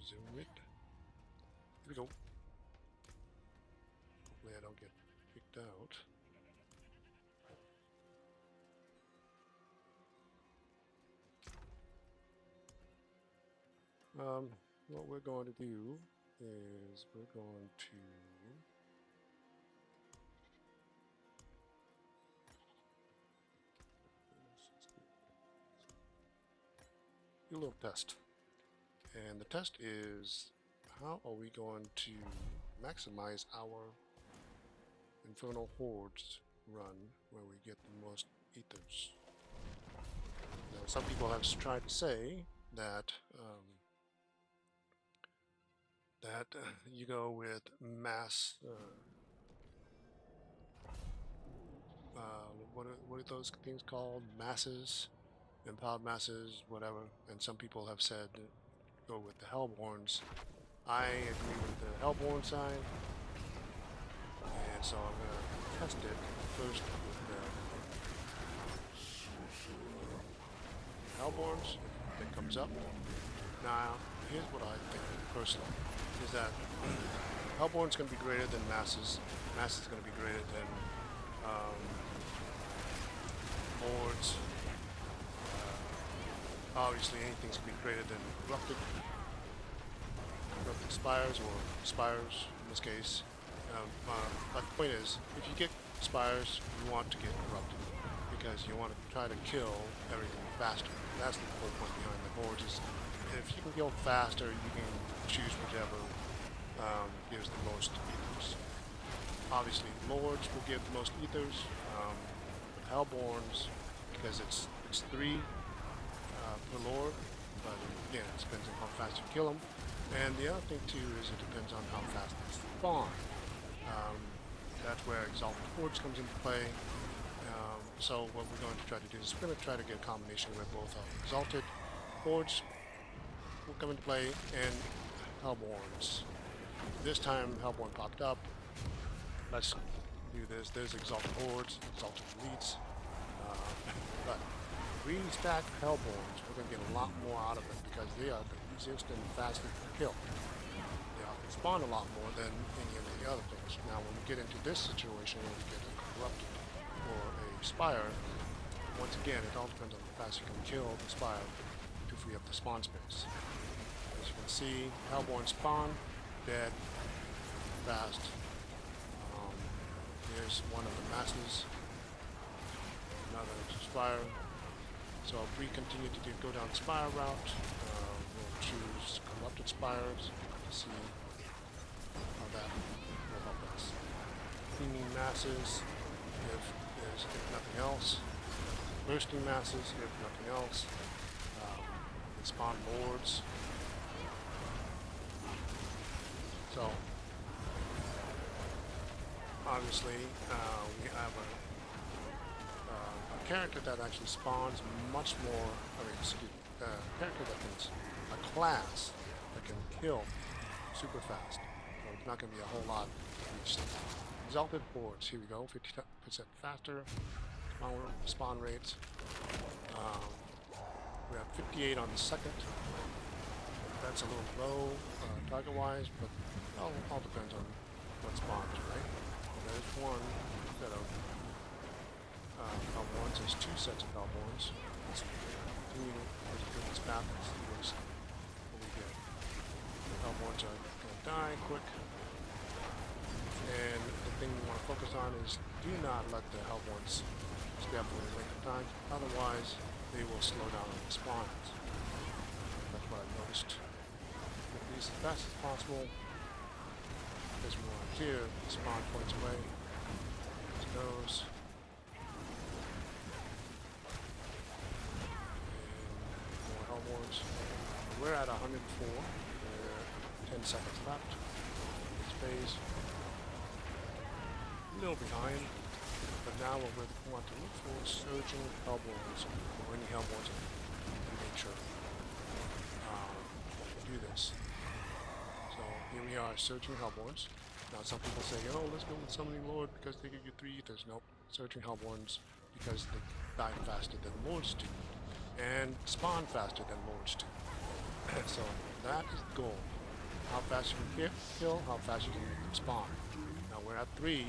zoom it. Here we go. Hopefully I don't get kicked out. What we're going to do is we're going to do a little test. And the test is, how are we going to maximize our Infernal Hordes run where we get the most ethers? Now, some people have tried to say that you go with mass. What are those things called? Masses, empowered masses, whatever. And some people have said go with the Hellbornes. I agree with the Hellborne side, and so I'm gonna test it first with the Hellbornes. If it comes up. Now, here's what I think personally, is that Hellborne's going to be greater than Masses. Masses is going to be greater than Hordes. Obviously, anything's going to be greater than Corrupted Spires, or Spires in this case. But the point is, if you get Spires, you want to get Corrupted, because you want to try to kill everything faster. That's the whole point behind the Hordes. Is if you can kill faster, you can choose whichever gives the most ethers. Obviously, Lords will give the most ethers. With Hellbornes, because it's 3 per Lord, but again, it depends on how fast you kill them. And the other thing too is it depends on how fast they spawn. That's where Exalted Hordes comes into play. So what we're going to try to do is we're going to try to get a combination where both Exalted Hordes will come into play and Hellbornes. This time Hellborne popped up. Let's do this. There's Exalted Hordes, Exalted Elites. But if we stack Hellbornes, we're going to get a lot more out of them because they are the easiest and fastest to kill. They often spawn a lot more than any of the other things. Now when we get into this situation where we get a Corrupted or a Spire, once again it all depends on how fast you can kill the Spire to free up the spawn space. As you can see, Hellborne spawn, dead, fast. Here's one of the Masses, another Spire. So if we continue to go down the Spire route, we'll choose Corrupted Spires to see how that will help us. Teeming Masses, if nothing else. Bursting Masses, if nothing else. And spawn Lords. So, obviously, we have a character that actually spawns much more, a character that can, a class that can kill super fast. So it's not going to be a whole lot for each thing. Exalted Hordes, here we go, 50% faster spawn rates. We have 58 on the second. That's a little low target-wise, but all depends on what spawns, right? There's one set of Hellbornes. There's 2 sets of Hellbornes. Let's continue as we go this path and see what we get. Hellbornes are going to die quick. And the thing we want to focus on is do not let the Hellbornes stay up for a length of time. Otherwise, they will slow down on the spawns. That's what I noticed. Get these as fast as possible. There's one here, spawn points away. There's those. And more Hellbornes. We're at 104. We're 10 seconds left. This phase. A little behind. But now what we want to look for is surging Hellbornes, or any Hellbornes, and make sure do this. So here we are, surging Hellbornes. Now some people say, oh, let's go with Summoning Lord because they give you 3 ethers. Nope, surging Hellbornes because they die faster than Lords do, and spawn faster than Lords do. So that is the goal. how fast you can kill, how fast you can make them spawn. Now we're at 3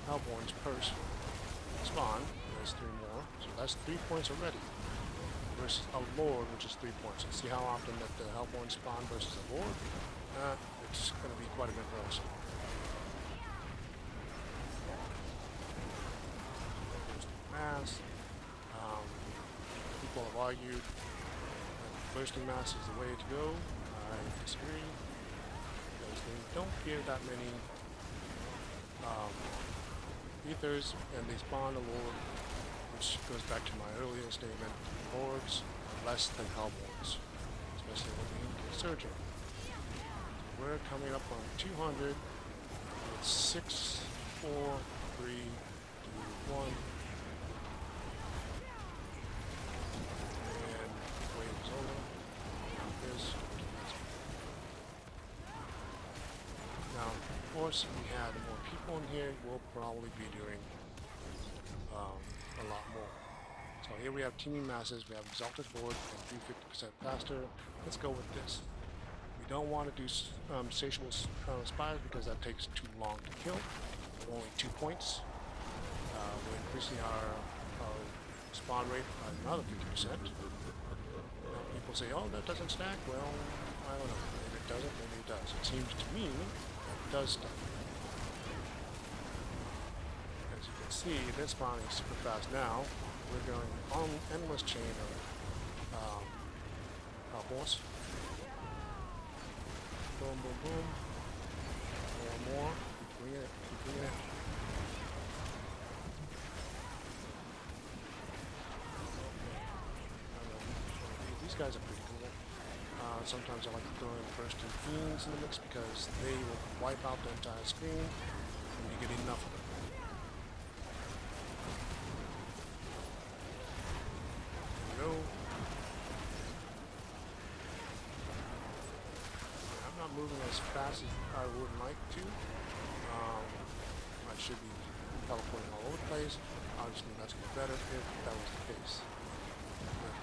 Hellbornes per spawn. There's 3 more, so that's 3 points already. Versus a Lord, which is 3 points. And see how often that the Hellborne spawn versus a Lord? It's going to be quite a bit less. Mass. People have argued that bursting mass is the way to go. I disagree, because they don't give that many Aethers, and they spawn a Lord, which goes back to my earlier statement. Lords are less than Hellbornes, especially when we get Surgeon. We're coming up on 200 with 6, 4, 3, 2, 1. And the wave is over. Now, of course, if we had more people in here, we'll probably be doing a lot more. So here we have Teeming Masses, we have Exalted Hordes, and do 50% faster. Let's go with this. We don't want to do Satiable Spires because that takes too long to kill. Only 2 points. We're increasing our spawn rate by another 50%. Now people say, oh, that doesn't stack. Well, I don't know. Maybe it doesn't, maybe it does. It seems to me that it does stack. As you can see, this spawning is super fast now. We're going on endless chain of Hellbornes. Boom, boom, boom. More. Keep bringing it, keep bringing it. These guys are pretty cool. Sometimes I like to throw in Bursting Fiends in the mix because they will wipe out the entire screen when you get enough of them. There we go. I'm not moving as fast as I would like to. I should be teleporting all over the place. Obviously that's going to be better if that was the case.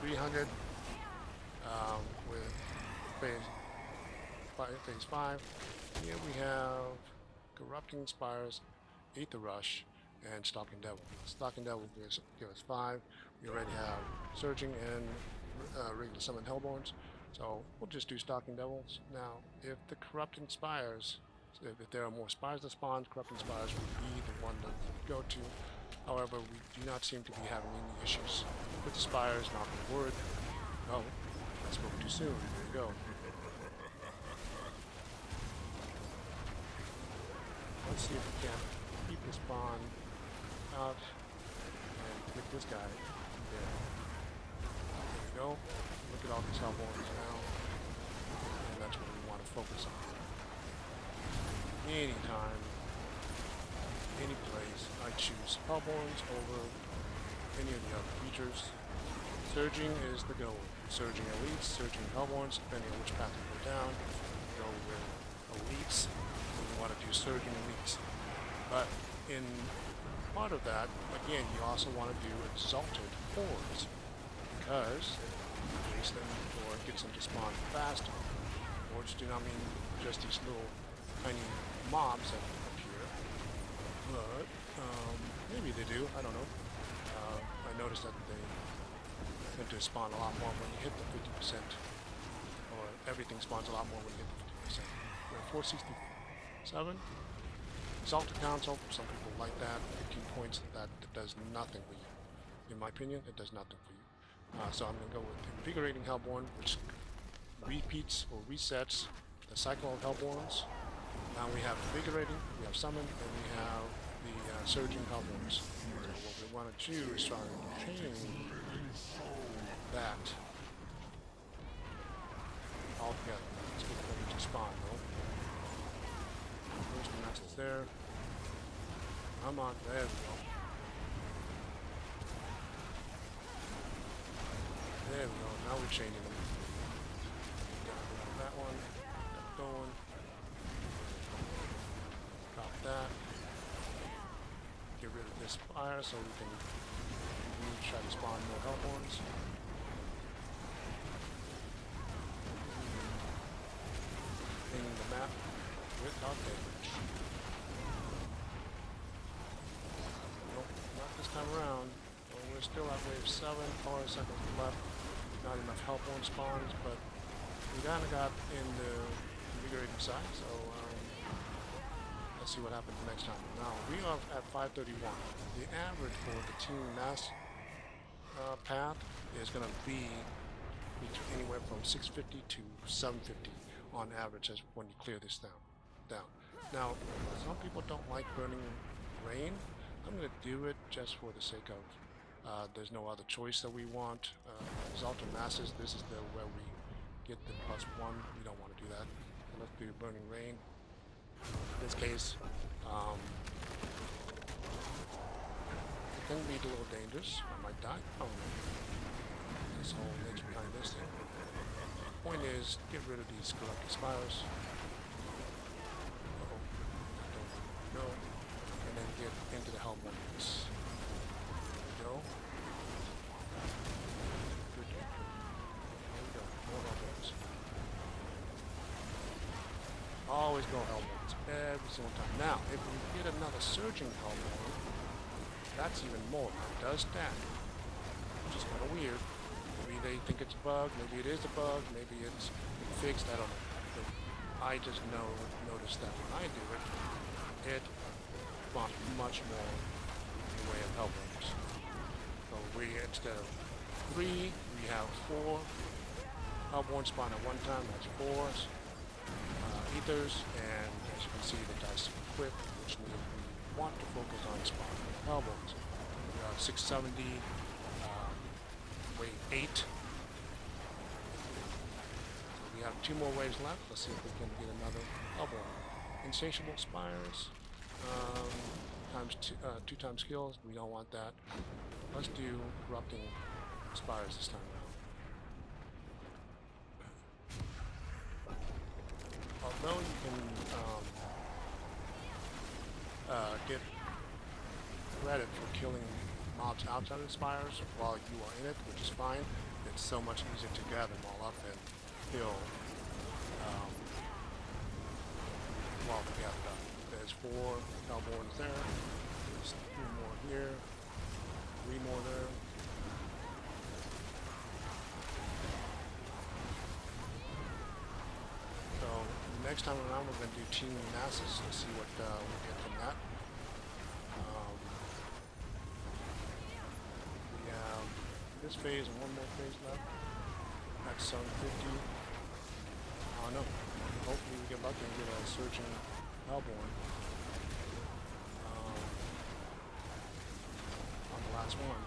With 300 with phase 5. Here we have Corrupting Spires, Aether Rush, and Stalking Devil. Stalking Devil gives us 5. We already have Surging and regular Summon Hellbornes, so we'll just do Stalking Devils. Now, if the Corrupting Spires, if there are more Spires that spawn, Corrupting Spires would be the one that we go to. However, we do not seem to be having any issues with the Spires, knock on wood. Oh, I spoke too soon. There you go. Let's see if we can keep the spawn out and get this guy there. There we go. Look at all these Hellbornes now. And that's what we want to focus on. Anytime, any place, I choose Hellbornes over any of the other features. Surging is the goal. Surging Elites, Surging Hellbornes, depending on which path you go down. You go with Elites, and you want to do Surging Elites. But in part of that, again, you also want to do Exalted Hordes, because it makes them, or it gets them to spawn faster. Hordes do not mean just these little tiny mobs that appear, but maybe they do, I don't know. I noticed that they tend to spawn a lot more when you hit the 50%, or everything spawns a lot more when you hit the 50%. We're at 467. Exalted Council, some people like that. 15 points, that does nothing for you. In my opinion, it does nothing for you. So I'm going to go with Invigorating Hellborne, which repeats or resets the cycle of Hellbornes. Now we have Invigorating, we have Summon, and we have the Surging Hellbornes. So what we want to do is try to change that altogether. Let's get ready to spawn though. First master's there. Come on, there we go. There we go, now we're chaining them. Got that one, got going. Drop that. Get rid of this fire so we can try to spawn more Hellbornes. map without damage. Nope, not this time around. Well, we're still at wave 7, 4 seconds left. Not enough Hellborne spawns, but we kind of got in the invigorating side, so let's see what happens next time. Now, we are at 531. The average for the team mass path is going to be anywhere from 650 to 750 on average as when you clear this down. Now, some people don't like burning rain. I'm going to do it just for the sake of there's no other choice that we want. Exalted masses, this is where we get the +1. We don't want to do that. So let's do burning rain. In this case, it can be a little dangerous. I might die. Oh no. This whole nature behind this thing. Point is, get rid of these corrupted spires. Uh-oh. I don't know. And then get into the Hellbornes. There we go. Good. There we go. More Hellbornes. Always go Hellbornes. Every single time. Now, if we get another surging Hellborne, that's even more. It does stack. Which is kind of weird. Maybe they think it's a bug, maybe it is a bug, maybe it's been fixed, I don't know. But I just notice that when I do it, it spawns much more in the way of Hellbornes. So instead of 3, we have 4 Hellbornes spawn at one time, that's 4 Aethers, and as you can see the dice equip, which means we want to focus on spawning Hellbornes. We are 670. Wave 8. So we have 2 more waves left. Let's see if we can get another Hellborne. Insatiable spires. Two times skills. We don't want that. Let's do corrupting spires this time around. Although you can get credit for killing mobs outside of the spires while you are in it, which is fine. It's so much easier to gather them all up and kill while they're gathered up. There's 4 Hellbornes there. There's 2 more here. 3 more there. So next time around we're going to do teaming masses. Let's see what we get from that. This phase and 1 more phase left. That's 750. Oh no. Hopefully we get lucky and get a surging Hellborne on the last one.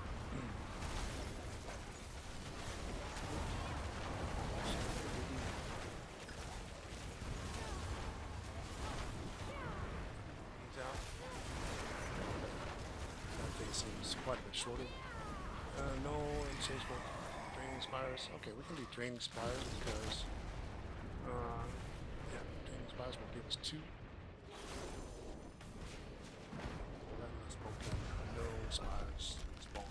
He's out. That phase seems quite a bit shorter. No insatiable draining spires. Okay, we can do draining spires because yeah, draining spires will give us 2. Let's poke them. No spires spawn.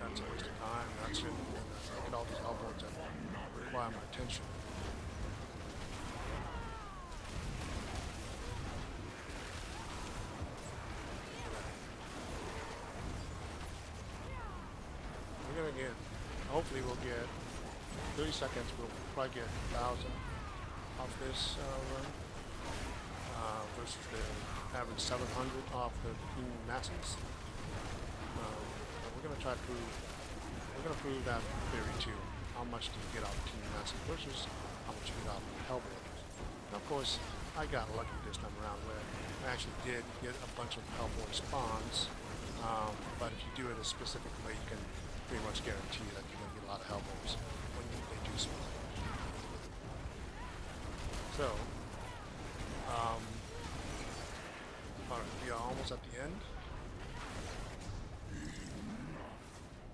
That's a waste of time. That's it. Look at all these Hellbornes that require my attention. Hopefully we'll get 30 seconds, we'll probably get 1,000 off this run versus the average 700 off the team masses. We're going to try to prove that theory too. How much do you get out of team masses versus how much you get out of Hellbornes. And of course, I got lucky this time around where I actually did get a bunch of Hellborne spawns, but if you do it a specific way, you can pretty much guarantee that you're going to get a lot of Hellbornes when they do spawn. So, alright, we are almost at the end.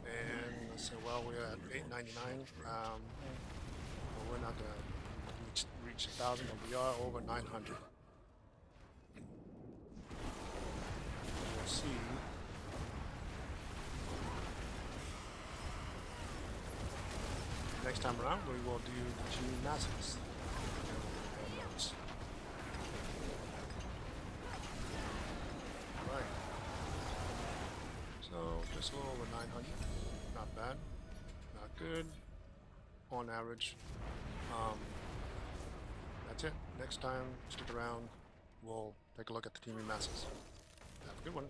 And let's say, well, we're at 899. Well, we're not going to reach 1,000, but we are over 900. We'll see time around we will do the team masses. Right. So just a little over 900. Not bad. Not good. On average. That's it. Next time, stick around. We'll take a look at the teaming masses. Have a good one.